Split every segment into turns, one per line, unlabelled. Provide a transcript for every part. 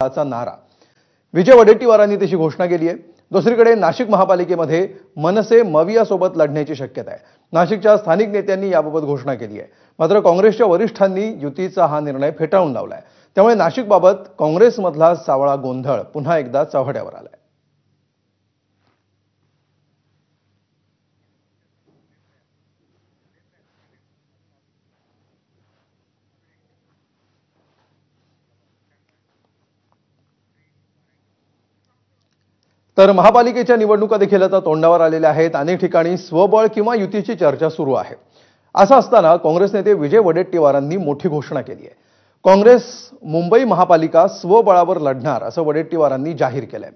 चा नारा विजय वडेट्टीवारांनी तशी घोषणा केली आहे। दुसरीकडे नाशिक महापालिकेमध्ये मनसे मविया सोबत लढण्याची शक्यता आहे। नाशिकच्या स्थानिक नेत्यांनी याबाबत घोषणा केली आहे। मात्र काँग्रेसच्या वरिष्ठांनी युतीचा हा निर्णय फेटाळून लावलाय। त्यामुळे नाशिकबाबत काँग्रेसमधला सावळा गोंधळ पुन्हा एकदा चव्हाट्यावर आलाय। तर महापालिकेच्या निवडणुका देखील आता तोंडावर आलेल्या आहेत। अनेक ठिकाणी स्वबळ किंवा युतीची चर्चा सुरू आहे। असं असताना काँग्रेस नेते विजय वडेट्टीवारांनी मोठी घोषणा केली आहे। काँग्रेस मुंबई महापालिका स्वबळावर लढणार असं वडेट्टीवारांनी जाहीर केलंय।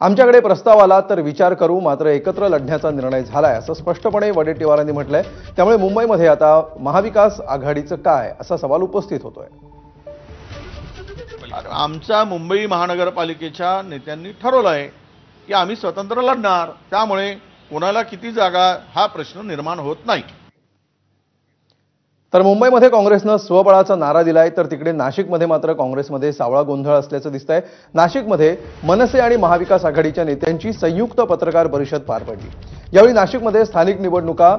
आमच्याकडे प्रस्ताव आला तर विचार करू, मात्र एकत्र लढण्याचा निर्णय झालाय असं स्पष्टपणे वडेट्टीवारांनी म्हटलंय। त्यामुळे मुंबईमध्ये आता महाविकास आघाडीचं काय असा सवाल उपस्थित होतोय।
आमच्या मुंबई महानगरपालिकेच्या नेत्यांनी ठरवलंय की आम्ही स्वतंत्र लढणार, त्यामुळे कोणाला किती जागा हा प्रश्न निर्माण होत नाही।
तर मुंबईमध्ये काँग्रेसनं स्वबळाचा नारा दिलाय, तर तिकडे नाशिकमध्ये मात्र काँग्रेसमध्ये सावळा गोंधळ असल्याचं दिसतंय। नाशिकमध्ये मनसे आणि महाविकास आघाडीच्या नेत्यांची संयुक्त पत्रकार परिषद पार पडली। यावेळी नाशिकमध्ये स्थानिक निवडणुका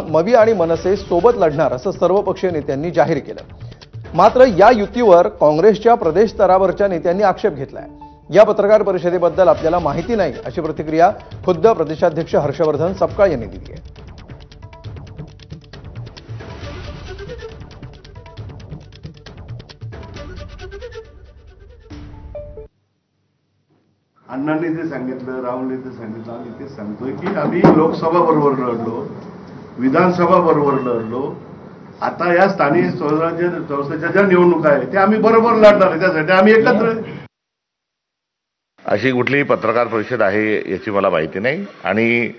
मवी आणि मनसे सोबत लढणार असं सर्वपक्षीय नेत्यांनी जाहीर केलं। मात्र या युतीवर काँग्रेसच्या प्रदेश स्तरावरच्या नेत्यांनी आक्षेप घेतलाय। या पत्रकार परिषदेबद्दल आपल्याला माहिती नाही अशी प्रतिक्रिया खुद्द प्रदेशाध्यक्ष हर्षवर्धन सपकाळ यांनी दिली आहे।
अण्णांनी ते सांगितलं, राहुलने ते सांगितलं, आम्ही ते सांगतोय की आम्ही लोकसभा बरोबर लढलो, विधानसभा बरोबर लढलो। आता या स्थानिक स्वराज्य संस्थेच्या ज्या निवडणुका आहेत त्या आम्ही बरोबर लढणार आहे, त्यासाठी आम्ही एकत्र।
अशी कुठलीही पत्रकार परिषद आहे याची मला माहिती नाही आणि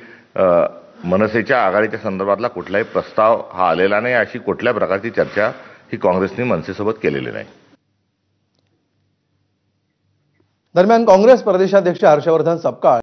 मनसेच्या आघाडीच्या संदर्भातला कुठलाही प्रस्ताव हा आलेला नाही। अशी कुठल्या प्रकारची चर्चा ही काँग्रेसने मनसेसोबत केलेली नाही।
दरम्यान काँग्रेस प्रदेशाध्यक्ष हर्षवर्धन सपकाळ